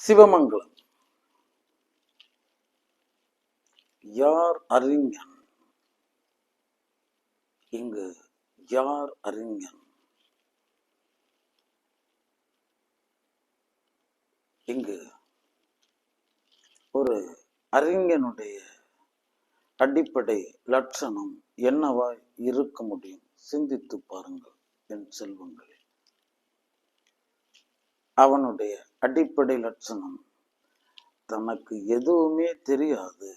சிவமங்கலம். யார் அறிஞன்? இங்கு யார் அறிஞன்? இங்கு ஒரு அறிஞனுடைய அடிப்படை லட்சணம் என்னவாய் இருக்க முடியும்? சிந்தித்து பாருங்கள் என் செல்வங்களே. அவனுடைய அடிப்படை லட்சணம் தனக்கு எதுவுமே தெரியாது,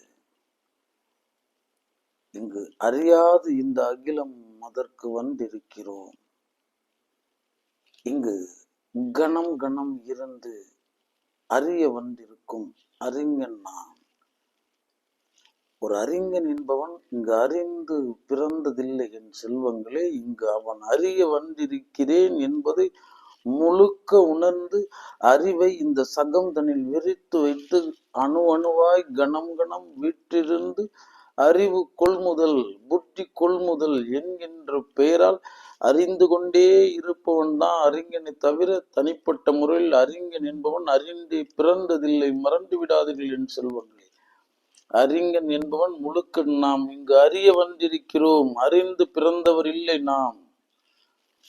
இங்கு அறியாது இந்த அகிலம் அதற்கு வந்திருக்கிறோம், இங்கு கணம் கணம் இருந்து அறிய வந்திருக்கும் அறிஞன் நான். ஒரு அறிஞன் என்பவன் இங்கு அறிந்து பிறந்ததில்லை என் செல்வங்களே. இங்கு அவன் அறிய வந்திருக்கிறேன் என்பதை முழுக்க உணர்ந்து அறிவை இந்த சகந்தனில் விரித்து வைத்து அணு அணுவாய் கணம் கணம் வீற்றிருந்து அறிவு கொள்முதல் புத்தி கொள்முதல் என்கின்ற பெயரால் அறிந்து கொண்டே இருப்பவன் தான் அறிஞனை தவிர தனிப்பட்ட முறையில் அறிஞன் என்பவன் அறிந்து பிறந்ததில்லை. மறந்து விடாதீர்கள் என் செல்வங்களே. அறிஞன் என்பவன் முழுக்க நாம் இங்கு அறிய வந்திருக்கிறோம், அறிந்து பிறந்தவர் இல்லை நாம்.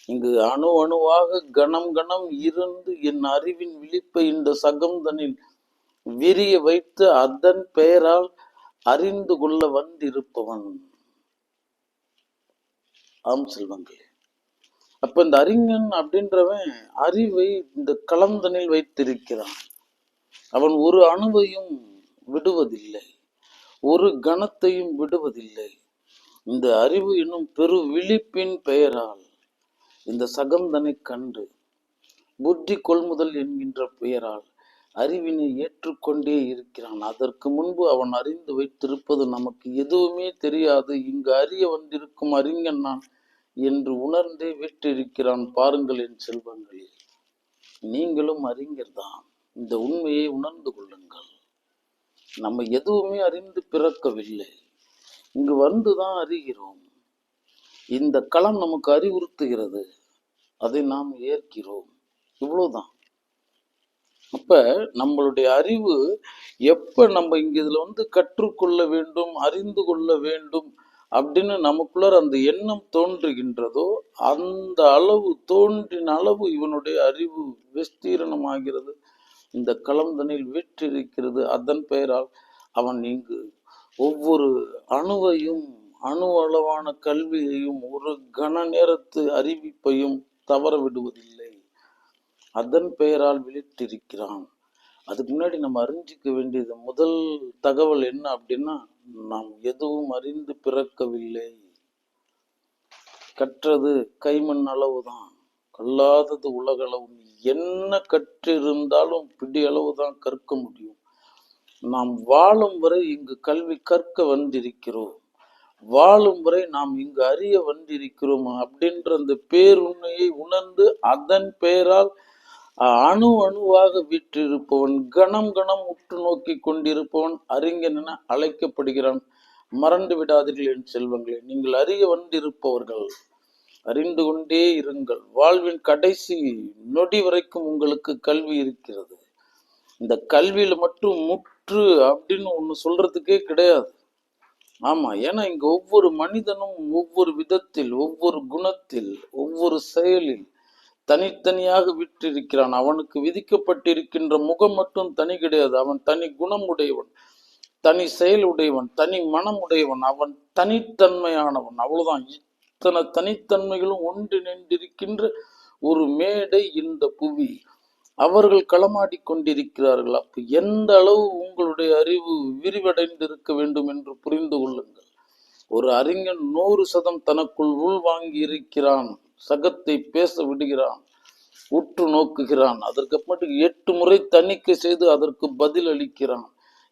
இங்கு அணு அணுவாக கணம் கணம் இருந்து என் அறிவின் விழிப்பை இந்த சகந்தனில் விரிய வைத்து அதன் பெயரால் அறிந்து கொள்ள வந்திருப்பவன். ஆம் செல்வங்களே. அப்ப இந்த அறிஞன் அப்படின்றவன் அறிவை இந்த கலந்தனில் வைத்திருக்கிறான். அவன் ஒரு அணுவையும் விடுவதில்லை, ஒரு கணத்தையும் விடுவதில்லை. இந்த அறிவு என்னும் பெரு விழிப்பின் பெயரால் இந்த சகந்தனை கண்டு புத்தி கொள்முதல் என்கின்ற பெயரால் அறிவினை ஏற்றுக்கொண்டே இருக்கிறான். அதற்கு முன்பு அவன் அறிந்து வைத்திருப்பது நமக்கு எதுவுமே தெரியாது, இங்கு அறிய வந்திருக்கும் அறிஞன் நான் என்று உணர்ந்தே விட்டிருக்கிறான். பாருங்கள் என் செல்வங்களே, நீங்களும் அறிஞர் தான். இந்த உண்மையை உணர்ந்து கொள்ளுங்கள். நம்ம எதுவுமே அறிந்து பிறக்கவில்லை, இங்கு வந்துதான் அறிகிறோம். இந்த களம் நமக்கு அறிவுறுத்துகிறது, அதை நாம் ஏற்கிறோம். இவ்வளவுதான். அப்ப நம்மளுடைய அறிவு எப்ப நம்ம இங்க இதுல கற்றுக்கொள்ள வேண்டும், அறிந்து கொள்ள வேண்டும் அப்படின்னு நமக்குள்ள அந்த எண்ணம் தோன்றுகின்றதோ அந்த அளவு தோன்றின அளவு இவனுடைய அறிவு விஸ்தீரணமாகிறது, இந்த களம்தனில் வீற்றிருக்கிறது. அதன் பெயரால் அவன் இங்கு ஒவ்வொரு அணுவையும் அணு அளவான கல்வியையும் ஒரு கன நேரத்து அறிவிப்பையும் தவற விடுவதில்லை. அதன் பெயரால் விழித்திருக்கிறான். அதுக்கு முன்னாடி நம்ம அறிஞ்சிக்க வேண்டியது முதல் தகவல் என்ன அப்படின்னா, நாம் எதுவும் அறிந்து பிறக்கவில்லை. கற்றது கைமண் அளவுதான், கல்லாதது உலகளவு. என்ன கற்றிருந்தாலும் பிடி அளவுதான் கற்க முடியும். நாம் வாழும் வரை இங்கு கல்வி கற்க வந்திருக்கிறோம், வாழும் வரை நாம் இங்கு அறிய வந்திருக்கிறோம் அப்படின்ற அந்த பேருண்மையை உணர்ந்து அதன் பெயரால் அணு அணுவாக வீற்றிருப்பவன், கணம் கணம் உற்று நோக்கி கொண்டிருப்பவன் அறிஞன் என அழைக்கப்படுகிறான். மறந்து விடாதீர்கள் என் செல்வங்களே. நீங்கள் அறிய வந்திருப்பவர்கள், அறிந்து கொண்டே இருங்கள். வாழ்வின் கடைசி நொடி வரைக்கும் உங்களுக்கு கல்வி இருக்கிறது. இந்த கல்வியில மட்டும் முற்று அப்படின்னு ஒண்ணு சொல்றதுக்கே கிடையாது. ஆமா, ஏன்னா இங்க ஒவ்வொரு மனிதனும் ஒவ்வொரு விதத்தில், ஒவ்வொரு குணத்தில், ஒவ்வொரு செயலில் தனித்தனியாக விட்டிருக்கிறான். அவனுக்கு விதிக்கப்பட்டிருக்கின்ற முகம் மட்டும் தனி கிடையாது. அவன் தனி குணம் உடையவன், தனி செயல் உடையவன், தனி மனம் உடையவன். அவன் தனித்தன்மையானவன். அவ்வளவுதான். இத்தனை தனித்தன்மைகளும் ஒன்றிணைந்திருக்கின்ற ஒரு மேடை இந்த புவி. அவர்கள் களமாடி கொண்டிருக்கிறார்கள். அப்ப எந்த அளவு உங்களுடைய அறிவு விரிவடைந்திருக்க வேண்டும் என்று புரிந்து கொள்ளுங்கள். ஒரு அறிஞன் 100% தனக்குள் உள்வாங்கி இருக்கிறான். சகத்தை பேச விடுகிறான், உற்று நோக்குகிறான். அதற்கப்புறமேட்டு 8 முறை தணிக்கை செய்து அதற்கு பதில் அளிக்கிறான்.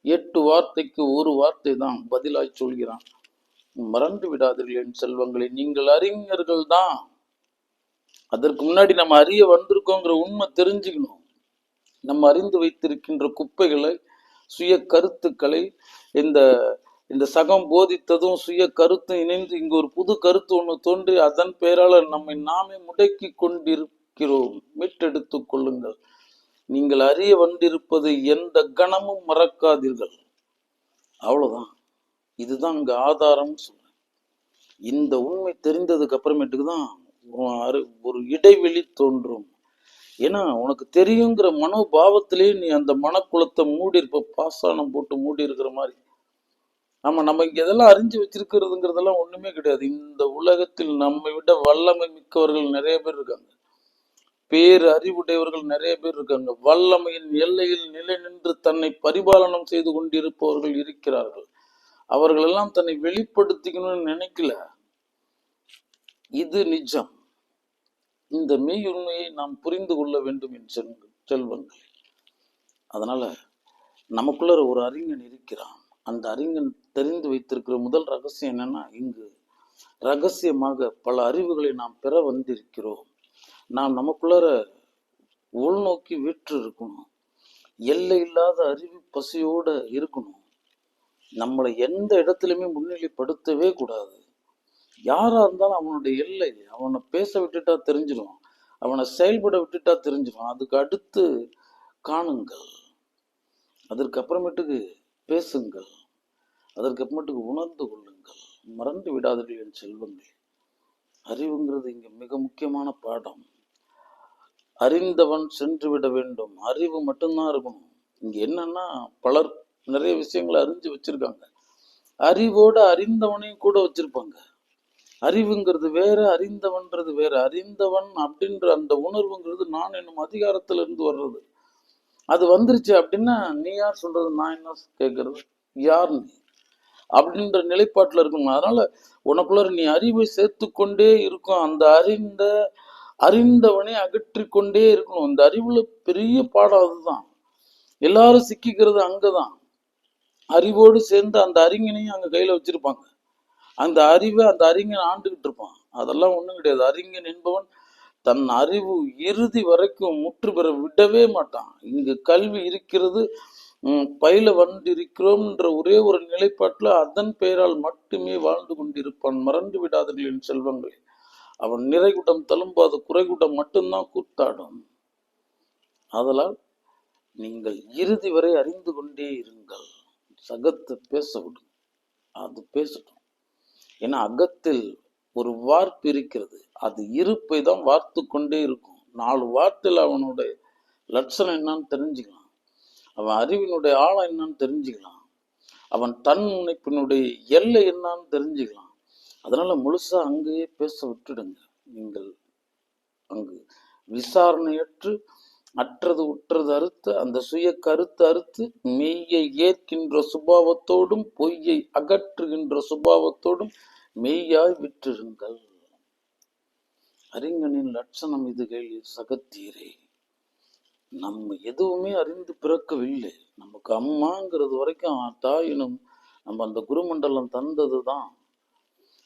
8 வார்த்தைக்கு ஒரு வார்த்தை தான் பதிலாய் சொல்கிறான். மறந்து விடாதீர்கள் என் செல்வங்களை, நீங்கள் அறிஞர்கள் தான். அதற்கு முன்னாடி நம்ம அறிய வந்திருக்கோங்கிற உண்மை தெரிஞ்சுக்கணும். நம்ம அறிந்து வைத்திருக்கின்ற குப்பைகளை, சுய கருத்துக்களை, இந்த சகம் போதித்ததும் சுய கருத்தும் இணைந்து இங்கு ஒரு புது கருத்து ஒண்ணு தோன்றி அதன் பெயரால நம்மை நாமே முடக்கி கொண்டிருக்கிறோம். மீட்டெடுத்துக் கொள்ளுங்கள். நீங்கள் அறிய வந்திருப்பது எந்த கணமும் மறக்காதீர்கள். அவ்வளவுதான். இதுதான் இங்க ஆதாரம் சொல்றேன். இந்த உண்மை தெரிந்ததுக்கு அப்புறமேட்டுக்கு தான் ஒரு இடைவெளி தோன்றும். ஏன்னா உனக்கு தெரியுங்கிற மனோபாவத்திலேயே நீ அந்த மனக்குளத்தை மூடி இருப்ப, பாசானம் போட்டு மூடி இருக்கிற மாதிரி. ஆமா, நம்ம இங்க எதெல்லாம் அறிஞ்சு வச்சிருக்கிறதுங்கிறதெல்லாம் ஒண்ணுமே கிடையாது. இந்த உலகத்தில் நம்மை விட வல்லமை மிக்கவர்கள் நிறைய பேர் இருக்காங்க, பேர் அறிவுடையவர்கள் நிறைய பேர் இருக்காங்க, வல்லமையின் எல்லையில் நிலை நின்று தன்னை பரிபாலனம் செய்து கொண்டிருப்பவர்கள் இருக்கிறார்கள். அவர்கள் எல்லாம் தன்னை வெளிப்படுத்திக்கணும்னு நினைக்கல. இது நிஜம். இந்த மெய் உண்மையை நாம் புரிந்து கொள்ள வேண்டும் என் செல்வங்கள். அதனால நமக்குள்ள ஒரு அறிஞன் இருக்கிறான். அந்த அறிஞன் தெரிந்து வைத்திருக்கிற முதல் ரகசியம் என்னன்னா, இங்கு ரகசியமாக பல அறிவுகளை நாம் பெற வந்திருக்கிறோம். நாம் நமக்குள்ள உள்நோக்கி வீற்று இருக்கணும். எல்லை இல்லாத அறிவு பசியோட இருக்கணும். நம்மளை எந்த இடத்துலையுமே முன்னிலைப்படுத்தவே கூடாது. யாரா இருந்தாலும் அவனுடைய எல்லை, அவனை பேச விட்டுட்டா தெரிஞ்சிடும், அவனை செயல்பட விட்டுட்டா தெரிஞ்சிடும். அதுக்கு அடுத்து காணுங்கள், அதற்கு அப்புறமேட்டுக்கு பேசுங்கள், அதற்கு அப்புறமேட்டுக்கு உணர்ந்து கொள்ளுங்கள். மறந்து விடாதீர்கள் என் செல்வங்கள். அறிவுங்கிறது இங்க மிக முக்கியமான பாடம். அறிந்தவன் சென்று விட வேண்டும். அறிவு மட்டும்தான் இருக்கணும். இங்க என்னன்னா, பலர் நிறைய விஷயங்களை அறிஞ்சு வச்சிருக்காங்க, அறிவோட அறிந்தவனையும் கூட வச்சிருப்பாங்க. அறிவுங்கிறது வேற, அறிந்தவன்றது வேற. அறிந்தவன் அப்படின்ற அந்த உணர்வுங்கிறது நான் என்னும் அதிகாரத்துல இருந்து வர்றது. அது வந்துருச்சு அப்படின்னா நீ யார் சொல்றது, நான் என்ன கேட்கறது, யார் நீ அப்படின்ற நிலைப்பாட்டுல இருக்கணும். அதனால உனக்குள்ள நீ அறிவை சேர்த்து கொண்டே இருக்கும். அந்த அறிந்தவனை அகற்றி கொண்டே இருக்கணும். இந்த அறிவுல பெரிய பாடம் அதுதான். எல்லாரும் சிக்கிக்கிறது அங்கதான். அறிவோடு சேர்ந்து அந்த அறிஞனையும் அங்க கையில வச்சிருப்பாங்க. அந்த அறிவை அந்த அறிஞன் ஆண்டுகிட்டு இருப்பான். அதெல்லாம் ஒண்ணும் கிடையாது. அறிஞன் என்பவன் தன் அறிவு இறுதி வரைக்கும் முற்று பெற விடவே மாட்டான். இங்கு கல்வி இருக்கிறது, பயில வந்திருக்கிறோம்ன்ற ஒரே ஒரு நிலைப்பாட்டுல அதன் பெயரால் மட்டுமே வாழ்ந்து கொண்டிருப்பான். மறந்து விடாதீர்கள் என் செல்வங்களே. அவன் நிறைகுடம் தழும்பாத குறைகுடம் மட்டும்தான் கூத்தாடும். அதனால் நீங்கள் இறுதி வரை அறிந்து கொண்டே இருங்கள். சகத்தை பேச விடும், அது பேசட்டும். ஏன்னா அகத்தில் ஒரு வார்ப்பு இருக்கிறது, அது இருப்பை தான் வார்த்து கொண்டே இருக்கும். 4 வார்த்தையில் அவனுடைய லட்சணம் என்னன்னு தெரிஞ்சுக்கலாம், அவன் அறிவினுடைய ஆழம் என்னன்னு தெரிஞ்சுக்கலாம், அவன் தன் முனைப்பினுடைய எல்லை என்னன்னு தெரிஞ்சுக்கலாம். அதனால முழுசா அங்கேயே பேச விட்டுடுங்க. நீங்கள் அங்கு விசாரணையற்று அற்றது உற்றது அறுத்து அந்த சுய கருத்து அறுத்து மெய்யை ஏற்கின்ற சுபாவத்தோடும் பொய்யை அகற்றுகின்ற சுபாவத்தோடும் மெய்யாய் விற்றிருங்கள். அறிஞனின் லட்சணம் இது கேளீர் சகத்தீரே. நம்ம எதுவுமே அறிந்து பிறக்கவில்லை. நமக்கு அம்மாங்கிறது வரைக்கும் தாயினும் நம்ம அந்த குருமண்டலம் தந்ததுதான்.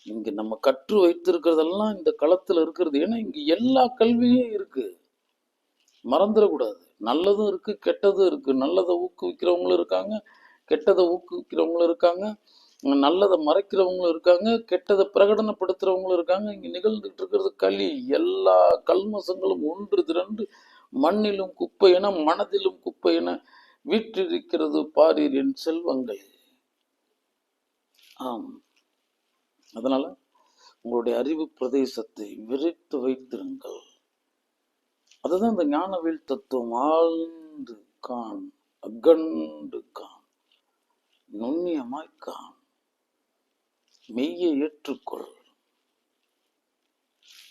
இங்க நம்ம கற்று வைத்திருக்கிறதெல்லாம் இந்த களத்துல இருக்கிறது. ஏன்னா இங்க எல்லா கல்வியும் இருக்கு, மறந்துடக்கூடாது. நல்லதும் இருக்கு, கெட்டதும் இருக்கு. நல்லதை ஊக்குவிக்கிறவங்களும் இருக்காங்க, கெட்டதை ஊக்குவிக்கிறவங்களும் இருக்காங்க, நல்லதை மறைக்கிறவங்களும் இருக்காங்க, கெட்டதை பிரகடனப்படுத்துறவங்களும் இருக்காங்க. இங்க நிகழ்ந்துட்டு இருக்கிறது களி. எல்லா கல்மசங்களும் ஒன்று திரண்டு மண்ணிலும் குப்பை என மனதிலும் குப்பை என வீற்றிருக்கிறது பாரீர் என் செல்வங்களே. ஆம், அதனால உங்களுடைய அறிவு பிரதேசத்தை விரித்து வைத்திருங்கள். அதுதான் இந்த ஞானவேல் தத்துவம். ஆழ்ந்து கான், அகண்டு கான், நுண்ணியமாய் கான், மெய்யை ஏற்றுக்கொள்,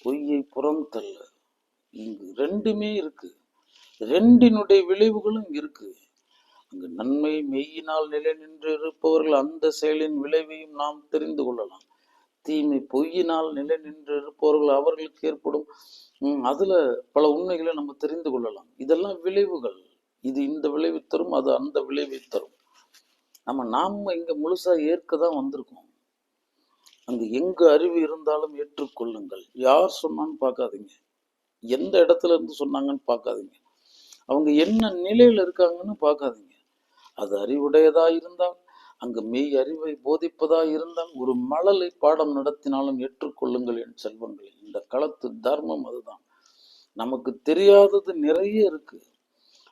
பொய்யை புறம் தள்ள. இங்கு ரெண்டுமே இருக்கு, ரெண்டினுடைய விளைவுகளும் இங்க இருக்கு. அங்கு நன்மை மெய்யினால் நிலை நின்று இருப்பவர்கள் அந்த செயலின் விளைவையும் நாம் தெரிந்து கொள்ளலாம். தீமை பொய்யினால் நிலை நின்று இருப்பவர்கள் அவர்களுக்கு ஏற்படும் அதுல பல உண்மைகளை நம்ம தெரிந்து கொள்ளலாம். இதெல்லாம் விளைவுகள். இது இந்த விளைவை தரும், அது அந்த விளைவை தரும். நாம இங்க முழுசா ஏற்கதான் வந்திருக்கோம். அங்க எங்க அறிவு இருந்தாலும் ஏற்றுக்கொள்ளுங்கள். யார் சொன்னான்னு பார்க்காதீங்க, எந்த இடத்துல இருந்து சொன்னாங்கன்னு பார்க்காதீங்க, அவங்க என்ன நிலையில இருக்காங்கன்னு பார்க்காதீங்க. அது அறிவுடையதா இருந்தால், அங்கு மெய் அறிவை போதிப்பதா இருந்தால், ஒரு மழலை பாடம் நடத்தினாலும் ஏற்றுக்கொள்ளுங்கள் என் செல்வங்களே. இந்த களத்து தர்மம் அதுதான். நமக்கு தெரியாதது நிறைய இருக்கு.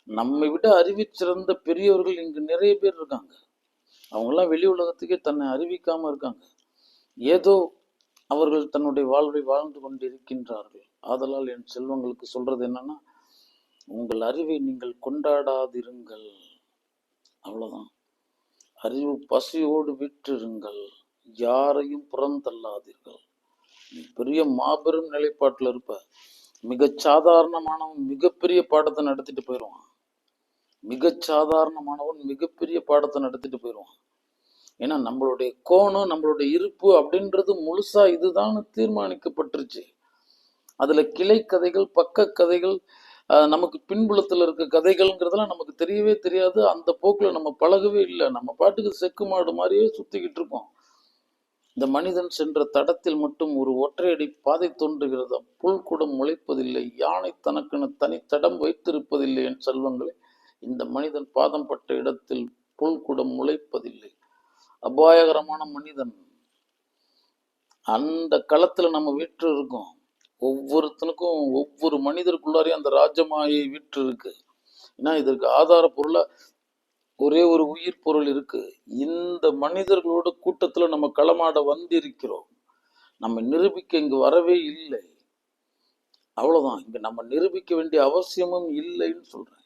நம்மை விட அறிவிச்சிறந்த பெரியவர்கள் இங்கு நிறைய பேர் இருக்காங்க. அவங்கெல்லாம் வெளி உலகத்துக்கே தன்னை அறிவிக்காம இருக்காங்க. ஏதோ அவர்கள் தன்னுடைய வாழ்வை வாழ்ந்து கொண்டு இருக்கின்றார்கள். ஆதலால் என் செல்வங்களுக்கு சொல்றது என்னன்னா, உங்கள் அறிவை நீங்கள் கொண்டாடாதிருங்கள். அவ்வளவுதான். அறிவு பசியோடு விற்றிருங்கள், யாரையும் புறந்தள்ளாதீர்கள். நீ பெரிய மாபெரும் நிலைப்பாட்டில் இருப்ப. மிக சாதாரணமானவன் மிகப்பெரிய பாடத்தை நடத்திட்டு போயிடுவான். மிக சாதாரணமானவன் மிகப்பெரிய பாடத்தை நடத்திட்டு போயிடுவான். ஏன்னா நம்மளுடைய கோணம், நம்மளுடைய இருப்பு அப்படின்றது முழுசா இதுதான் தீர்மானிக்கப்பட்டுருச்சு. அதுல கிளை கதைகள், பக்க கதைகள், நமக்கு பின்புலத்துல இருக்க கதைகள்ங்கிறதெல்லாம் நமக்கு தெரியவே தெரியாது. அந்த போக்குல நம்ம பழகவே இல்லை. நம்ம பாட்டுக்கு செக்கு மாடு மாதிரியே சுத்திக்கிட்டு இருக்கோம். இந்த மனிதன் சென்ற தடத்தில் மட்டும் ஒரு ஒற்றையடி பாதை தோன்றுகிறதா? புல் கூட முளைப்பதில்லை, யானை தனக்கென தனி தடம் வைத்திருப்பதில்லை. என் செல்வங்களே, இந்த மனிதன் பாதம் பட்ட இடத்தில் புல் கூட முளைப்பதில்லை. அபாயகரமான மனிதன். அந்த களத்துல நம்ம வீட்டு இருக்கோம். ஒவ்வொருத்தனுக்கும் ஒவ்வொரு மனிதருக்குள்ளாரையும் அந்த ராஜமாயை வீட்டு இருக்கு. ஏன்னா இதற்கு ஆதார பொருளா ஒரே ஒரு உயிர் பொருள் இருக்கு. இந்த மனிதர்களோட கூட்டத்துல நம்ம களமாட வந்திருக்கிறோம். நம்ம நிரூபிக்க இங்கு வரவே இல்லை. அவ்வளவுதான். இங்க நம்ம நிரூபிக்க வேண்டிய அவசியமும் இல்லைன்னு சொல்றேன்.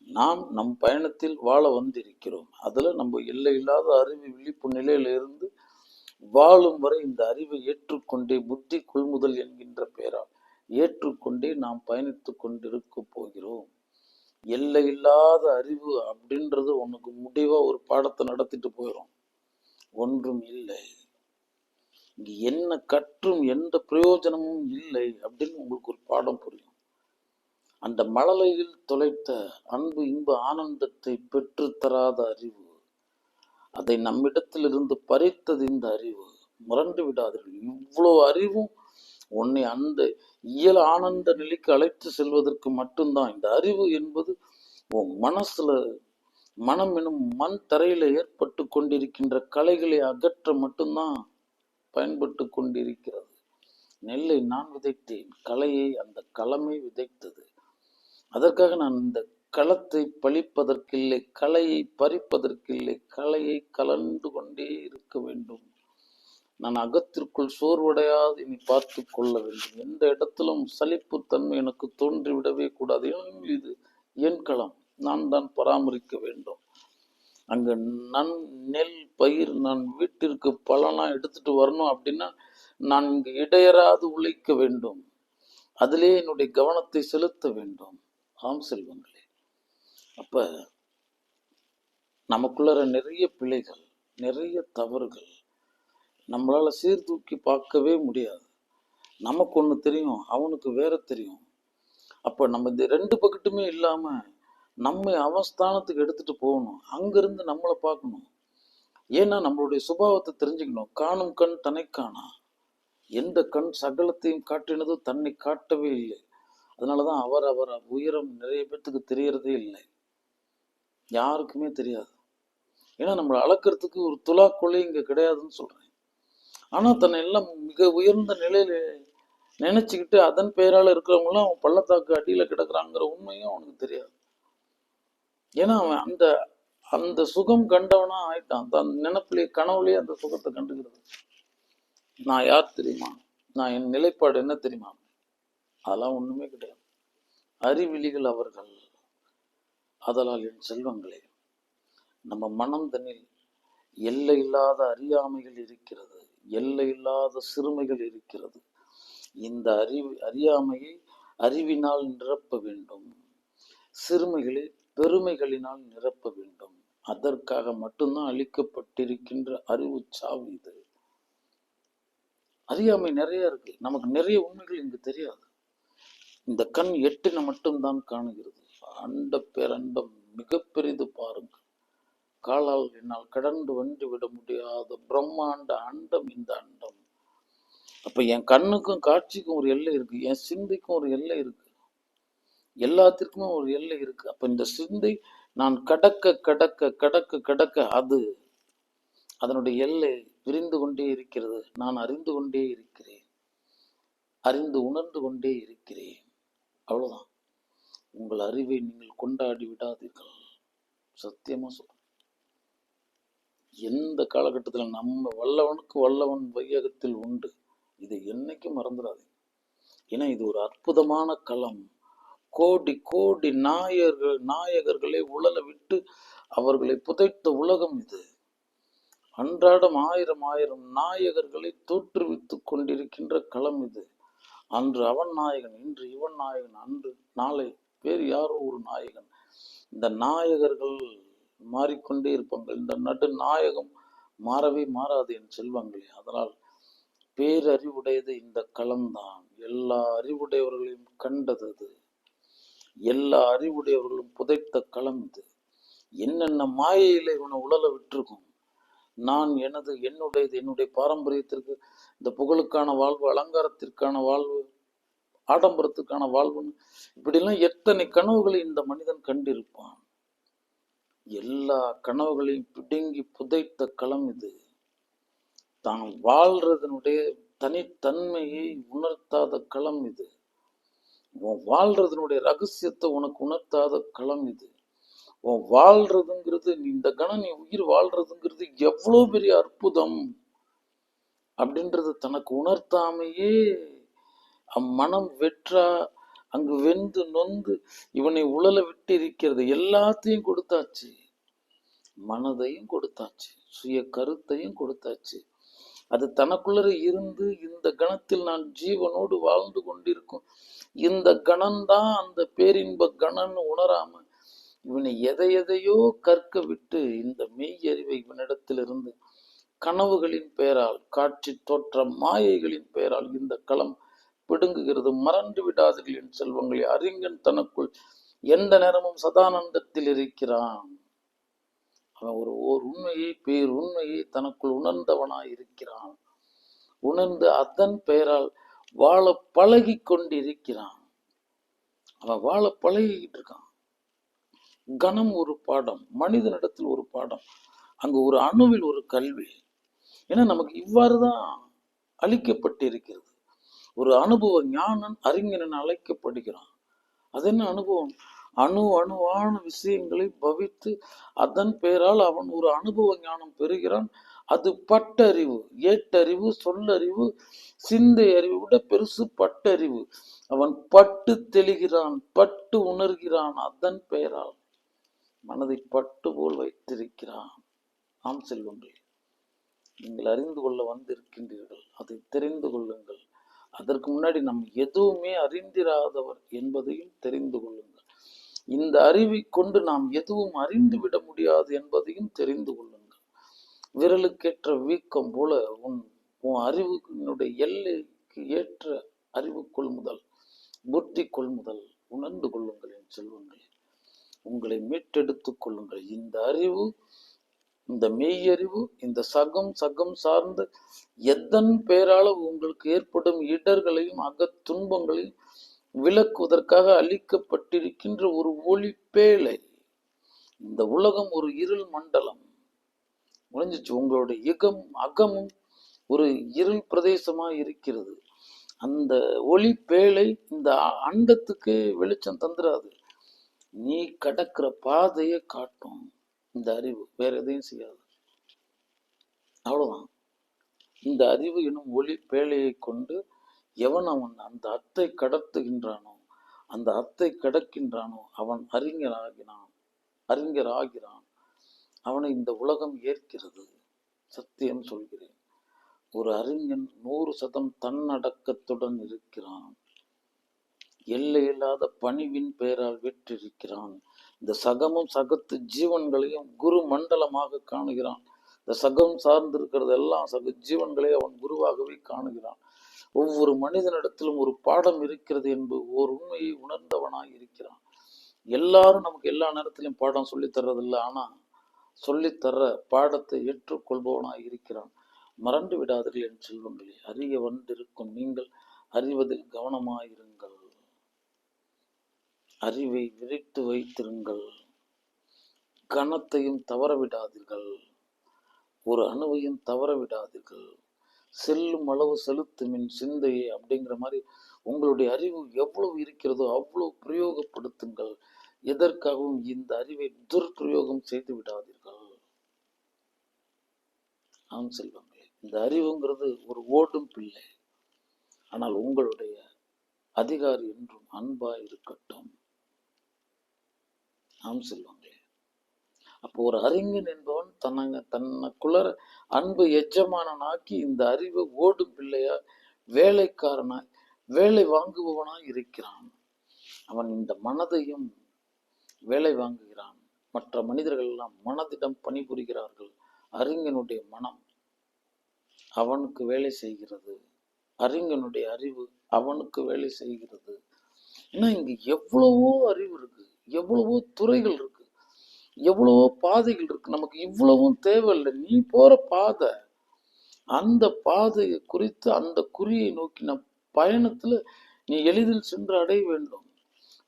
நாம் நம் பயணத்தில் வாழ வந்திருக்கிறோம். அதுல நம்ம எல்லை இல்லாத அறிவு விழிப்பு நிலையில இருந்து வாழும் வரை இந்த அறிவை ஏற்றுக்கொண்டே, புத்தி கொள்முதல் என்கின்ற பெயரால் ஏற்றுக்கொண்டே நாம் பயணித்து கொண்டிருக்க போகிறோம். எல்லை இல்லாத அறிவு அப்படின்றது உனக்கு முடிவா ஒரு பாடத்தை நடத்திட்டு போயிடும். ஒன்றும் இல்லை, இங்க என்ன கற்றும் எந்த பிரயோஜனமும் இல்லை அப்படின்னு உங்களுக்கு ஒரு பாடம் புரியும். அந்த மழலையில் தொலைத்த அன்பு இன்ப ஆனந்தத்தை பெற்று தராத அறிவு, அதை நம்மிடத்திலிருந்து பறித்தது இந்த அறிவு. முரண்டு விடாதீர்கள். இவ்வளவு அறிவும் உன்னை அந்த இயல் ஆனந்த நிலைக்கு அழைத்து செல்வதற்கு மட்டும்தான். இந்த அறிவு என்பது உன் மனசுல, மனம் எனும் மண் தரையில ஏற்பட்டு கொண்டிருக்கின்ற கலைகளை அகற்ற மட்டும்தான் பயன்பட்டு கொண்டிருக்கிறது. நெல்லை நான் விதைத்தேன், கலையை அந்த களமே விதைத்தது. அதற்காக நான் இந்த களத்தை பழிப்பதற்கில்லை, கலையை பறிப்பதற்கில்லை. கலையை கலந்து கொண்டே இருக்க வேண்டும். நான் அகத்திற்குள் சோர்வடையாது இனி பார்த்து கொள்ள வேண்டும். எந்த இடத்திலும் சலிப்புத்தன்மை எனக்கு தோன்றிவிடவே கூடாது. இது என் களம், நான் தான் பராமரிக்க வேண்டும். அங்க நெல் பயிர் நான் வீட்டிற்கு பலனா எடுத்துட்டு வரணும் அப்படின்னா நான் இங்கு இடையராது உழைக்க வேண்டும். அதிலே என்னுடைய கவனத்தை செலுத்த வேண்டும். ஆம் செல்வங்களே, அப்ப நமக்குள்ள நிறைய பிழைகள், நிறைய தவறுகள் நம்மளால சீர்தூக்கி பார்க்கவே முடியாது. நமக்கு ஒண்ணு தெரியும், அவனுக்கு வேற தெரியும். அப்ப நம்ம இந்த ரெண்டு பக்கத்துமே இல்லாம நம்ம அவஸ்தானத்துக்கு எடுத்துட்டு போகணும். அங்கிருந்து நம்மளை பார்க்கணும். ஏன்னா நம்மளுடைய சுபாவத்தை தெரிஞ்சுக்கணும். காணும் கண் தன்னை காணா, எந்த கண் சகலத்தையும் காட்டினதோ தன்னை காட்டவே இல்லை. அதனாலதான் அவர் உயரம் நிறைய பேர்த்துக்கு தெரியறதே இல்லை, யாருக்குமே தெரியாது. ஏன்னா நம்மளை அளக்கிறதுக்கு ஒரு துலாக்கொலை இங்க கிடையாதுன்னு சொல்றேன். ஆனா தன்னை எல்லாம் மிக உயர்ந்த நிலையில நினைச்சுக்கிட்டு அதன் பெயரால இருக்கிறவங்களாம் அவன் பள்ளத்தாக்கு அடியில கிடக்குறாங்கிற உண்மையும் அவனுக்கு தெரியாது. ஏன்னா அவன் அந்த அந்த சுகம் கண்டவனா ஆயிட்டான். தன் நினைப்பிலே கனவுலேயே அந்த சுகத்தை கண்டுக்கிறது. நான் யார் தெரியுமா, நான் என் நிலைப்பாடு என்ன தெரியுமா, அதெல்லாம் ஒண்ணுமே கிடையாது. அறிவிலிகள் அவர்கள். அதனால் என் செல்வங்களே, நம்ம மனம் தன்னில் எல்லை இல்லாத அறியாமைகள் இருக்கிறது, எல்லை இல்லாத சிறுமைகள் இருக்கிறது. இந்த அறியாமையை அறிவினால் நிரப்ப வேண்டும், சிறுமைகளை பெருமைகளினால் நிரப்ப வேண்டும். அதற்காக மட்டும்தான் அளிக்கப்பட்டிருக்கின்ற அறிவு சாவு இது. அறியாமை நிறைய இருக்கு, நமக்கு நிறைய உண்மைகள் இங்கு தெரியாது. இந்த கண் எட்டின மட்டும்தான் காணுகிறது. அண்ட பேரண்டம் மிக பெரிது பாருங்கள். காலால் என்னால் கடந்து வந்து விட முடியாத பிரம்மாண்ட அண்டம் இந்த அண்டம். அப்ப என் கண்ணுக்கும் காட்சிக்கும் ஒரு எல்லை இருக்கு, என் சிந்தைக்கும் ஒரு எல்லை இருக்கு, எல்லாத்திற்குமே ஒரு எல்லை இருக்கு. அப்ப இந்த சிந்தை நான் கடக்க கடக்க கடக்க கடக்க அது அதனுடைய எல்லை விரிந்து கொண்டே இருக்கிறது. நான் அறிந்து கொண்டே இருக்கிறேன், அறிந்து உணர்ந்து கொண்டே இருக்கிறேன். அவ்வளவுதான். உங்கள் அறிவை நீங்கள் கொண்டாடி விடாதீர்கள். சத்தியமா சொல்றேன். எந்த காலகட்டத்தில் நம்ம வல்லவனுக்கு வல்லவன் வையகத்தில் உண்டு. இதை என்னைக்கும் மறந்துடாதீங்க. ஏன்னா இது ஒரு அற்புதமான களம். கோடி கோடி நாயகர்களை உழல விட்டு அவர்களை புதைத்த உலகம் இது. அன்றாடம் ஆயிரம் ஆயிரம் நாயகர்களை தோற்றுவித்துக் கொண்டிருக்கின்ற களம் இது. அன்று அவன் நாயகன், இன்று இவன் நாயகன், அன்று நாளை வேறு யாரோ ஒரு நாயகன். இந்த நாயகர்கள் மாறிக்கொண்டே இருப்பாங்க. இந்த நடு நாயகம் மாறவே மாறாது என் செல்வங்களே. அதனால் பேரறிவுடையது இந்த களம்தான். எல்லா அறிவுடையவர்களையும் கண்டது அது. எல்லா அறிவுடையவர்களும் புதைத்த களம் இது. என்னென்ன மாயையில இவனை உழல விட்டுருக்கும். நான் என்னுடையது, என்னுடைய பாரம்பரியத்திற்கு, இந்த புகழுக்கான வாழ்வு, அலங்காரத்திற்கான வாழ்வு, ஆடம்பரத்துக்கான வாழ்வுன்னு இப்படிலாம் எத்தனை கனவுகளை இந்த மனிதன் கண்டிருப்பான். எல்லா கனவுகளையும் பிடுங்கி புதைத்த களம் இது. தான் வாழ்றதனுடைய தனித்தன்மையை உணர்த்தாத களம் இது. வாழ்றதனுடைய ரகசியத்தை உனக்கு உணர்த்தாத களம் இது. வாழ்றதுங்கிறது, இந்த கணம் நீ உயிர் வாழ்றதுங்கிறது எவ்வளோ பெரிய அற்புதம் அப்படின்றது தனக்கு உணர்த்தாமையே அம்மனம் வெற்றா அங்கு வெந்து நொந்து இவனை உழல விட்டு இருக்கிறது. எல்லாத்தையும் கொடுத்தாச்சு, மனதையும் கொடுத்தாச்சு, சுய கருத்தையும் கொடுத்தாச்சு. அது தனக்குள்ளே இருந்து இந்த கணத்தில் நான் ஜீவனோடு வாழ்ந்து கொண்டிருக்கும் இந்த கணம்தான் அந்த பேரின்ப கணன்னு உணராம இவனை எதையோ கற்க விட்டு இந்த மெய் அறிவை இவனிடத்திலிருந்து கனவுகளின் பெயரால், காட்சி தோற்ற மாயைகளின் பெயரால் இந்த களம் பிடுங்குகிறது. மறந்து விடாதீர்கள் என் செல்வங்களை. அறிஞன் தனக்குள் எந்த நேரமும் சதானந்தத்தில் இருக்கிறான். அவன் ஓர் உண்மையை, பேர் உண்மையை தனக்குள் உணர்ந்தவனாய் இருக்கிறான். உணர்ந்து அதன் பெயரால் வாழ பழகி கொண்டிருக்கிறான். அவன் வாழ பழகிக்கிட்டு இருக்கான். கணம் ஒரு பாடம், மனிதனிடத்தில் ஒரு பாடம், அங்கு ஒரு அணுவில் ஒரு கல்வி. ஏன்னா நமக்கு இவ்வாறுதான் அளிக்கப்பட்டிருக்கிறது. ஒரு அனுபவ ஞானன் அறிஞன் அழைக்கப்படுகிறான். அது என்ன அனுபவம்? அணுவான விஷயங்களை பவித்து அதன் பெயரால் அவன் ஒரு அனுபவ ஞானம் பெறுகிறான். அது பட்டறிவு, ஏட்டறிவு, சொல்லறிவு, சிந்தை அறிவு விட பெருசு பட்டறிவு. அவன் பட்டு தெளிகிறான், பட்டு உணர்கிறான். அதன் பெயரால் மனதை பட்டு போல் வைத்திருக்கிறான். ஆம் செல்வங்களே, நீங்கள் அறிந்து கொள்ள வந்திருக்கின்றீர்கள். அதை தெரிந்து கொள்ளுங்கள். அதற்கு முன்னாடி நம்ம எதுவுமே அறிந்திராதவர் என்பதையும் தெரிந்து கொள்ளுங்கள். இந்த அறிவை கொண்டு நாம் எதுவும் அறிந்து விட முடியாது என்பதையும் தெரிந்து கொள்ளுங்கள். விரலுக்கேற்ற வீக்கம் போல உன் அறிவுடைய எல்லைக்கு ஏற்ற அறிவு கொள்முதல், புத்தி கொள்முதல் உணர்ந்து கொள்ளுங்கள் என் செல்வங்களே. உங்களை மீட்டெடுத்துக் கொள்ளுங்கள். இந்த அறிவு, இந்த மெய்யறிவு, இந்த சகம் சார்ந்த எதன் பெயரால உங்களுக்கு ஏற்படும் இடர்களையும் அகத்துன்பங்களையும் விளக்குவதற்காக அளிக்கப்பட்டிருக்கின்ற ஒரு ஒளிப்பேழை. இந்த உலகம் ஒரு இருள் மண்டலம் முடிஞ்சிச்சு. உங்களுடைய அகமும் ஒரு இருள் பிரதேசமா இருக்கிறது. அந்த ஒளி பேழை இந்த அண்டத்துக்கு வெளிச்சம் தந்துடாது. நீ கடக்கிற பாதையை காட்டும் இந்த அறிவு, வேற எதையும் செய்யாது. அவ்வளவுதான். இந்த அறிவு எனும் ஒளி பேழையை கொண்டு எவன் அவன் அந்த அத்தை கடத்துகின்றானோ, அந்த அத்தை கடக்கின்றானோ அவன் அறிஞராகிறான். அவனை இந்த உலகம் ஏற்கிறது. சத்தியம் சொல்கிறேன். ஒரு அறிஞன் 100% தன்னடக்கத்துடன் இருக்கிறான். எல்லையில்லாத பணிவின் பெயரால் வெற்றிருக்கிறான். இந்த சகமும் சகத்து ஜீவன்களையும் குரு மண்டலமாக காணுகிறான். இந்த சகம் சார்ந்திருக்கிறது எல்லாம் சக ஜீவன்களை அவன் குருவாகவே காணுகிறான். ஒவ்வொரு மனிதனிடத்திலும் ஒரு பாடம் இருக்கிறது என்பது ஓர் உண்மையை உணர்ந்தவனாய் இருக்கிறான். எல்லாரும் நமக்கு எல்லா நேரத்திலும் பாடம் சொல்லித்தர்றதில்லை. ஆனா சொல்லித்தர்ற பாடத்தை ஏற்றுக்கொள்பவனாய் இருக்கிறான். மறந்து விடாதீர்கள் என் செல்வங்களே. அறிய வந்திருக்கும் நீங்கள் அறிவதில் கவனமாயிருங்கள். அறிவை விரித்து வைத்திருங்கள். கணத்தையும் தவற விடாதீர்கள். ஒரு அணுவையும் தவற விடாதீர்கள். செல்லும் அளவு செலுத்துமின் சிந்தையை அப்படிங்கிற மாதிரி உங்களுடைய அறிவு எவ்வளவு இருக்கிறதோ அவ்வளவு பிரயோகப்படுத்துங்கள். எதற்காகவும் இந்த அறிவை துர்பிரயோகம் செய்து விடாதீர்கள். ஆம் செல்வங்களே, இந்த அறிவுங்கிறது ஒரு ஓடும் பிள்ளை. ஆனால் உங்களுடைய அதிகாரி என்றும் அன்பாய் இருக்கட்டும். ஆம் செல்வங்களே, அப்போ ஒரு அறிஞன் என்பவன் தனக்குள்ள அன்பு எஜமானனாக்கி இந்த அறிவை ஓடும் பிள்ளையா, வேலைக்காரனாய், வேலை வாங்குபவனாய் இருக்கிறான். அவன் இந்த மனதையும் வேலை வாங்குகிறான். மற்ற மனிதர்கள் எல்லாம் மனதிடம் பணிபுரிகிறார்கள். அறிஞனுடைய மனம் அவனுக்கு வேலை செய்கிறது. அறிஞனுடைய அறிவு அவனுக்கு வேலை செய்கிறது. ஏன்னா இங்க எவ்வளவோ அறிவு இருக்கு, எவ்வளவோ துறைகள் இருக்கு, எவ்வளவோ பாதைகள் இருக்கு. நமக்கு இவ்வளவும் தேவையில்லை. நீ போற பாதை, அந்த பாதையை குறித்து அந்த குறியை நோக்கின பயணத்துல நீ எளிதில் சென்று அடைய வேண்டும்.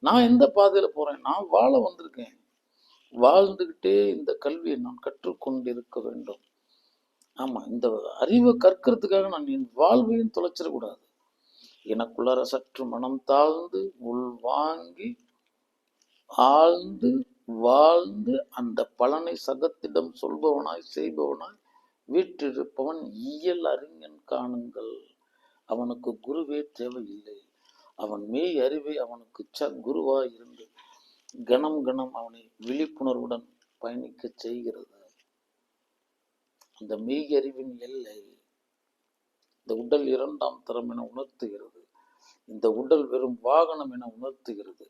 நான் எந்த பாதையில போறேன்? நான் வாழ வந்திருக்கேன். வாழ்ந்துகிட்டே இந்த கல்வியை நான் கற்றுக்கொண்டிருக்க வேண்டும். ஆமா, இந்த அறிவை கற்கிறதுக்காக நான் என் வாழ்வையும் தொலைச்சிடக்கூடாது. எனக்குள்ளார சற்று மனம் தாழ்ந்து உள்வாங்கி ஆழ்ந்து வாழ்ந்து அந்த பலனை சகத்திடம் சொல்பவனாய் செய்பவனாய் வீற்றிருப்பவன் இயல் அறிஞன் காணுங்கள். அவனுக்கு குருவே தேவையில்லை. அவன் மெய் அறிவை அவனுக்கு குருவாய் இருந்து கணம் கணம் அவனை விழிப்புணர்வுடன் பயணிக்க செய்கிறது. அந்த மெய் அறிவின் எல்லை இந்த உடல் இரண்டாம் தரம் என உணர்த்துகிறது. இந்த உடல் வெறும் வாகனம் என உணர்த்துகிறது.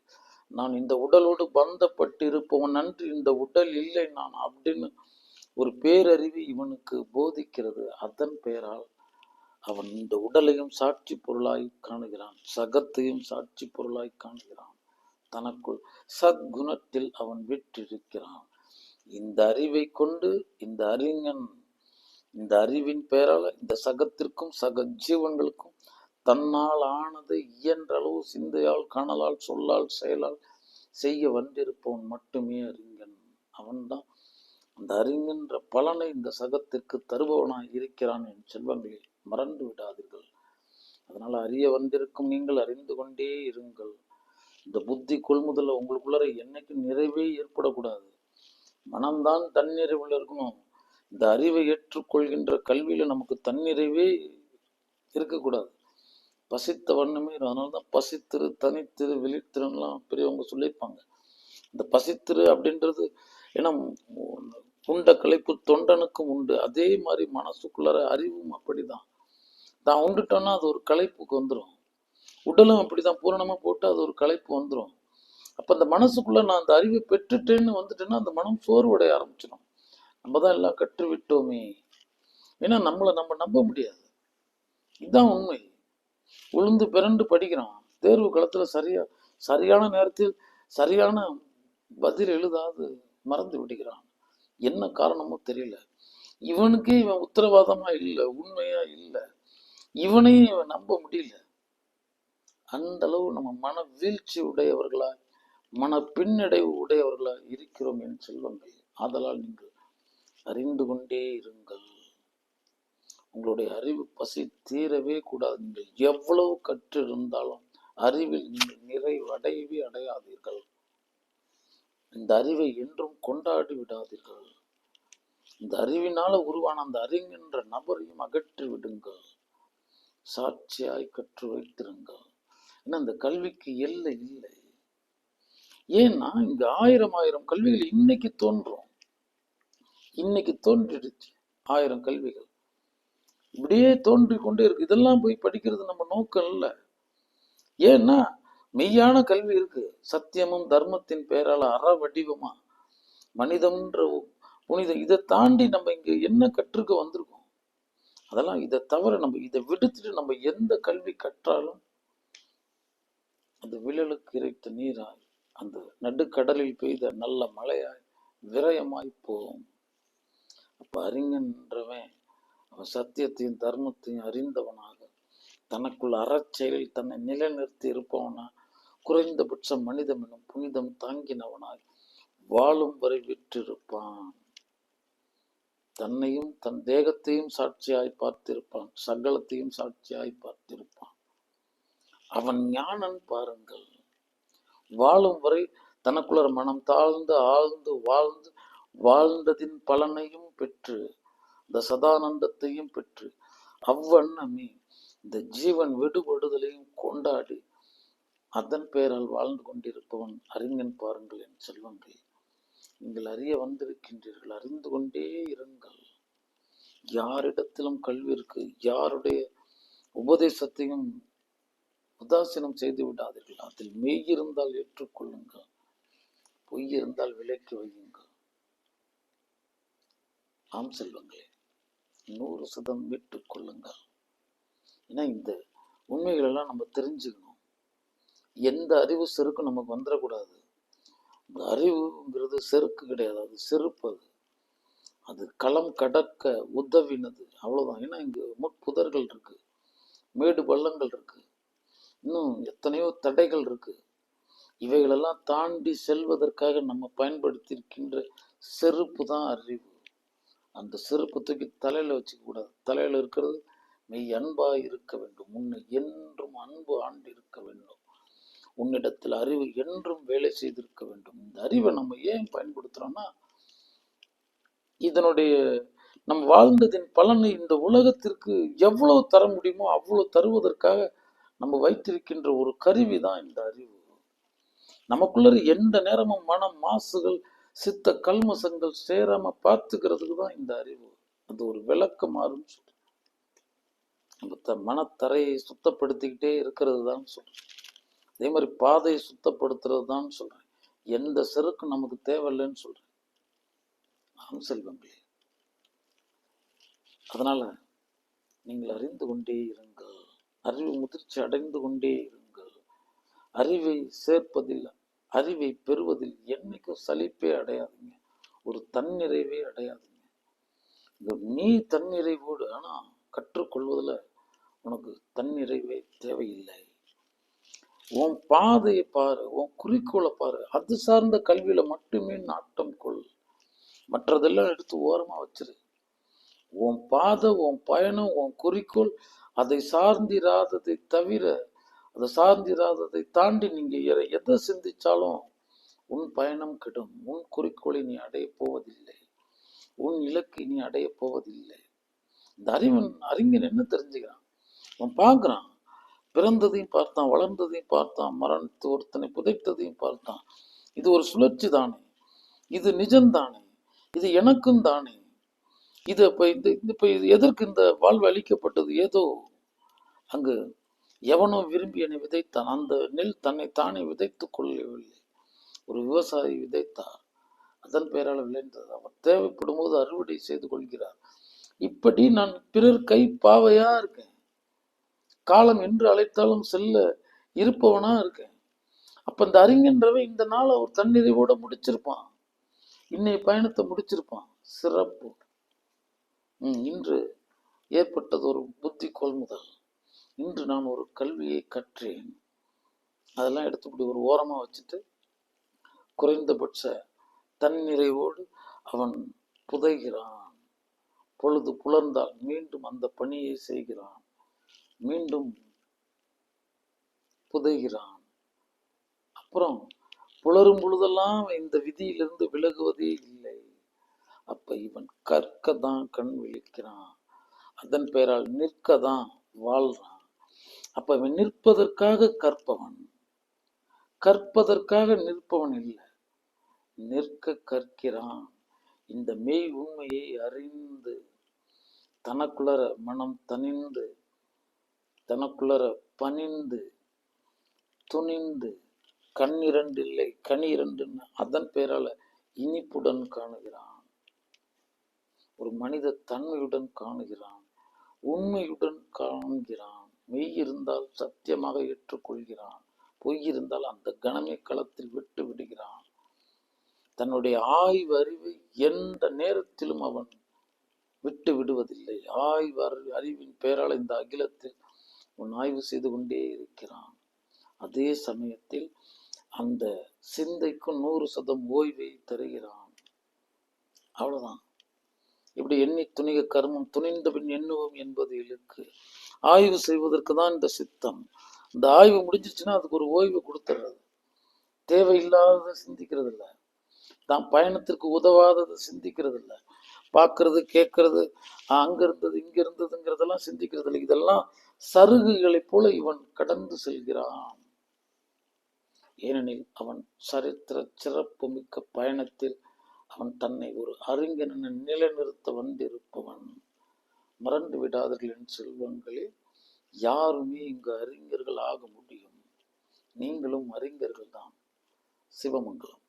நான் இந்த உடலோடு பந்தப்பட்டு இருப்பவன் அன்று இந்த உடல் இல்லை நான் அப்படின்னு ஒரு பேரறிவு இவனுக்கு போதிக்கிறது. அதன் பெயரால் அவன் இந்த உடலையும் சாட்சி பொருளாய் காணுகிறான், சகத்தையும் சாட்சி பொருளாய் காணுகிறான். தனக்குள் சத்குணத்தில் அவன் விற்றிருக்கிறான். இந்த அறிவை கொண்டு இந்த அறிஞன் இந்த அறிவின் பெயரால இந்த சகத்திற்கும் சக ஜீவன்களுக்கும் தன்னால் ஆனதை இயன்ற அளவு சிந்தையால் கனலால் சொல்லால் செயலால் செய்ய வந்திருப்பவன் மட்டுமே அறிஞன். அவன்தான் அந்த அறிஞன்ற பலனை இந்த சகத்திற்கு தருபவனாய் இருக்கிறான். என் செல்வங்களை மறந்து விடாதீர்கள். அதனால அறிய வந்திருக்கும் நீங்கள் அறிந்து கொண்டே இருங்கள். இந்த புத்தி கொள்முதல உங்களுக்குள்ளார என்னைக்கு நிறைவே ஏற்படக்கூடாது. மனம்தான் தன்னிறைவில் இருக்கணும். இந்த அறிவை ஏற்றுக்கொள்கின்ற கல்வியில நமக்கு தன்னிறைவே இருக்கக்கூடாது. பசித்த வண்ணமே. அதனாலதான் பசித்திரு தனித்திரு விழித்திருலாம் பெரியவங்க சொல்லியிருப்பாங்க. இந்த பசித்திரு அப்படின்றது ஏன்னா உண்ட களைப்பு தொண்டனுக்கும் உண்டு. அதே மாதிரி மனசுக்குள்ளார அறிவும் அப்படிதான். தான் உண்டுட்டோம்னா அது ஒரு களைப்புக்கு வந்துடும். உடலும் அப்படிதான், பூரணமா போட்டு அது ஒரு களைப்பு வந்துடும். அப்ப அந்த மனசுக்குள்ள நான் அந்த அறிவை பெற்றுட்டேன்னு வந்துட்டேன்னா அந்த மனம் சோர்வடைய ஆரம்பிச்சிடும். நம்ம தான் எல்லாம் கற்றுவிட்டோமே. ஏன்னா நம்மளை நம்ம நம்ப முடியாது. இதுதான் உண்மை. உளுந்து பிறண்டு படிக்கிறான், தேர்வு களத்துல சரியான நேரத்தில் சரியான பதில் எழுதாது மறந்து விடுகிறான். என்ன காரணமோ தெரியல. இவனுக்கே இவன் உத்தரவாதமா இல்லை, உண்மையா இல்லை. இவனையும் இவன் நம்ப முடியல. அந்த அளவு நம்ம மன வீழ்ச்சி உடையவர்களா, மன பின்னடைவு உடையவர்களா இருக்கிறோம் என் செல்வங்கள். ஆதலால் நீங்கள் அறிந்து கொண்டே இருங்கள். உங்களுடைய அறிவு பசி தீரவே கூடாது. நீங்கள் எவ்வளவு கற்றிருந்தாலும் அறிவில் நீங்கள் நிறைவடையவே அடையாதீர்கள். இந்த அறிவை என்றும் கொண்டாடி விடாதீர்கள். இந்த அறிவினால உருவான அந்த அறிஞன்ற நபரையும் அகற்றி விடுங்கள். சாட்சியாய் கற்று வைத்திருங்கள். ஏன்னா இந்த கல்விக்கு எல்லை இல்லை. ஏன்னா இங்க ஆயிரம் கல்விகள் இன்னைக்கு தோன்றிடுச்சு. 1000 கல்விகள் இப்படியே தோன்றி கொண்டே இருக்கு. இதெல்லாம் போய் படிக்கிறது நம்ம நோக்கம் இல்லை. ஏன்னா மெய்யான கல்வி இருக்கு. சத்தியமும் தர்மத்தின் பெயரால அற வடிவமா மனிதம்ன்ற புனிதம். இதை தாண்டி நம்ம இங்க என்ன கற்றுக்க வந்திருக்கோம்? அதெல்லாம் இதை தவிர நம்ம இதை விடுத்துட்டு நம்ம எந்த கல்வி கற்றாலும் அந்த விழலுக்கு இறைத்த நீராய், அந்த நடுக்கடலில் பெய்த நல்ல மழையாய் விரயமாய் போகும். அப்ப அறிஞன்றவன் அவன் சத்தியத்தையும் தர்மத்தையும் அறிந்தவனாக தனக்குள் அறச்செயலில் தன்னை நிலைநிறுத்தி இருப்பவனா, குறைந்தபட்சம் மனிதம் எனும் புனிதம் தாங்கினவனாய் வாழும் வரை விற்றிருப்பான். தன்னையும் தன் தேகத்தையும் சாட்சியாய் பார்த்திருப்பான், சகலத்தையும் சாட்சியாய் பார்த்திருப்பான். அவன் ஞானன் பாருங்கள். வாழும் வரை தனக்குள்ள மனம் தாழ்ந்து ஆழ்ந்து வாழ்ந்து வாழ்ந்ததின் பலனையும் பெற்று இந்த சதானந்தத்தையும் பெற்று அவ்வண்ணமே இந்த ஜீவன் விடுபடுதலையும் கொண்டாடி அதன் பெயரால் வாழ்ந்து கொண்டிருப்பவன் அறிஞன் பாருங்கள். என் செல்வங்கள், நீங்கள் அறிய வந்திருக்கின்றீர்கள், அறிந்து கொண்டே இருங்கள். யாரிடத்திலும் கல்வி இருக்கு, யாருடைய உபதேசத்தையும் உதாசீனம் செய்து விடாதீர்கள். அதில் மெய் இருந்தால் ஏற்றுக்கொள்ளுங்கள், பொய் இருந்தால் விலக்கி வையுங்கள். ஆம் செல்வங்களே, 100% மீட்டுக் கொள்ளுங்கள். ஏன்னா இந்த உண்மைகள் எல்லாம் நம்ம தெரிஞ்சுக்கணும். எந்த அறிவு செருக்கும் நமக்கு வந்துடக்கூடாது. இந்த அறிவுங்கிறது செருக்கு கிடையாது, அது செருப்பு. அது களம் கடக்க உதவினது, அவ்வளவுதான். ஏன்னா இங்கு முட்புதர்கள் இருக்கு, மேடு பள்ளங்கள் இருக்கு, இன்னும் எத்தனையோ தடைகள் இருக்கு. இவைகளெல்லாம் தாண்டி செல்வதற்காக நம்ம பயன்படுத்தி இருக்கின்ற செருப்பு தான் அறிவு. அந்த செருப்பு தூக்கி தலையில வச்சுக்க கூடாது. தலையில இருக்கிறது மெய் அன்பா இருக்க வேண்டும். உன்னை என்றும் அன்பு ஆண்டு இருக்க வேண்டும். உன்னிடத்தில் அறிவு என்றும் வேலை செய்திருக்க வேண்டும். இந்த அறிவை நம்ம ஏன் பயன்படுத்துறோம்னா, இதனுடைய நம் வாழ்ந்ததின் பலனை இந்த உலகத்திற்கு எவ்வளவு தர முடியுமோ அவ்வளவு தருவதற்காக நம்ம வைத்திருக்கின்ற ஒரு கருவி தான் இந்த அறிவு. நமக்குள்ள எந்த நேரமும் மனம் மாசுகள் சித்த கல்மசங்கள் சேராம பார்த்துக்கிறதுக்கு தான் இந்த அறிவு. அது ஒரு விளக்கமாறும் சொல்றேன். நம்ம மனத்தரையை சுத்தப்படுத்திக்கிட்டே இருக்கிறது தான் சொல்றேன். அதே மாதிரி பாதையை சுத்தப்படுத்துறது தான் சொல்றேன். எந்த செருக்கும் நமக்கு தேவையில்லைன்னு சொல்றேன். ஆம் செல்வங்களே, அதனால நீங்கள் அறிந்து கொண்டே இருங்கள், அறிவு முதிர்ச்சி அடைந்து கொண்டே இருங்கள். அறிவை சேர்ப்பதில், அறிவை பெறுவதில் என்னைக்கும் சலிப்பே அடையாதுங்க, ஒரு தன்னிறைவே அடையாதுங்க. நீ தன்னிறைவோடு, ஆனா கற்றுக்கொள்வதில் உனக்கு தன்னிறைவே தேவையில்லை. உன் பாதையை பாரு, உன் குறிக்கோளை பாரு, அது சார்ந்த கல்வியில மட்டுமே நாட்டம் கொள். மற்றதெல்லாம் எடுத்து ஓரமா வச்சிரு. உன் பாதை, உன் பயணம், உன் குறிக்கோள், அதை சார்ந்திராததை தவிர, அதை சார்ந்திராததை தாண்டி நீங்க எதை சிந்திச்சாலும் உன் பயணம் கெடும். உன் குறிக்கோளை நீ அடைய போவதில்லை, உன் இலக்கை நீ அடைய போவதில்லை. இந்த அறிஞன் என்ன தெரிஞ்சுக்கிறான்? அவன் பார்க்கிறான், பிறந்ததையும் பார்த்தான், வளர்ந்ததையும் பார்த்தான், மரணத்தை ஒருத்தனை புதைத்ததையும் பார்த்தான். இது ஒரு சுழற்சி தானே, இது நிஜம்தானே, இது எனக்கும் தானே, இது இப்ப இது எதற்கு இந்த வாழ்வு அளிக்கப்பட்டது? ஏதோ அங்கு எவனோ விரும்பி என்னை விதைத்தான். அந்த நெல் தன்னை தானே விதைத்துக் கொள்ளவில்லை, ஒரு விவசாயி விதைத்தார், அதன் பெயரால் விளைந்தது. அவர் தேவைப்படும் போது அறுவடை செய்து கொள்கிறார். இப்படி நான் பிறர் கை பாவையா இருக்கேன், காலம் என்று அழைத்தாலும் செல்ல இருப்பவனா இருக்கேன். அப்ப இந்த அறிஞன்றவன் இந்த நாள் அவர் தன்னிறைவோட முடிச்சிருப்பான், இன்னைய பயணத்தை முடிச்சிருப்பான். சிறப்பு. இன்று ஏற்பட்டது ஒரு புத்தி கொள்முதல். இன்று நான் ஒரு கல்வியை கற்றேன். அதெல்லாம் எடுத்துப்படி ஒரு ஓரமா வச்சுட்டு குறைந்தபட்ச தன்னிறைவோடு அவன் புதைகிறான். பொழுது புலர்ந்தால் மீண்டும் அந்த பணியை செய்கிறான், மீண்டும் புதைகிறான். அப்புறம் புலரும் பொழுதெல்லாம் இந்த விதியிலிருந்து விலகுவதே இல்லை. அப்ப இவன் கற்கதான் கண் விழிக்கிறான், அதன் பெயரால் நிற்கதான் வாழ்றான். அப்ப இவன் நிற்பதற்காக கற்பவன், கற்பதற்காக நிற்பவன் இல்லை, நிற்க கற்கிறான். இந்த மெய் உண்மையை அறிந்து தனக்குள்ளர மனம் தனிந்து, தனக்குள்ளர பணிந்து துணிந்து, கண் இரண்டு இல்லை கனி இரண்டு, அதன் பெயரால இனிப்புடன் காணுகிறான். ஒரு மனித தன்மையுடன் காணுகிறான், உண்மையுடன் காண்கிறான். மெய் இருந்தால் சத்தியமாக ஏற்றுக்கொள்கிறான், பொய் இருந்தால் அந்த கணமே களத்தில் விட்டு விடுகிறான். தன்னுடைய ஆய்வு அறிவை எந்த நேரத்திலும் அவன் விட்டு விடுவதில்லை. ஆய்வு அறிவின் பெயரால் இந்த அகிலத்தில் அவன் ஆய்வு செய்து கொண்டே இருக்கிறான். அதே சமயத்தில் அந்த சிந்தைக்கும் 100% ஓய்வை தருகிறான். அவ்வளவுதான். இப்படி எண்ணி துணிக கர்மம், துணிந்த பின் எண்ணுவோம் என்பது இழுக்கு. ஆய்வு செய்வதற்கு தான் இந்த சித்தம். இந்த ஆய்வு முடிஞ்சிருச்சுன்னா அதுக்கு ஒரு ஓய்வு கொடுத்துட்றது. தேவையில்லாததை சிந்திக்கிறது இல்லை, தான் பயணத்திற்கு உதவாததை சிந்திக்கிறது இல்லை, பார்க்கறது கேட்கறது அங்க இருந்தது இங்க இருந்ததுங்கிறதெல்லாம் சிந்திக்கிறது இல்லை. இதெல்லாம் சருகுகளைப் போல இவன் கடந்து செல்கிறான். ஏனெனில் அவன் சரித்திர சிறப்புமிக்க பயணத்தில் அவன் தன்னை ஒரு அறிஞன் என நிலைநிறுத்த வந்திருப்பவன். மறந்து விடாதீர்கள் என் செல்வங்களே, யாருமே இங்கு அறிஞர்கள் ஆக முடியும். நீங்களும் அறிஞர்கள் தான். சிவமங்கலம்.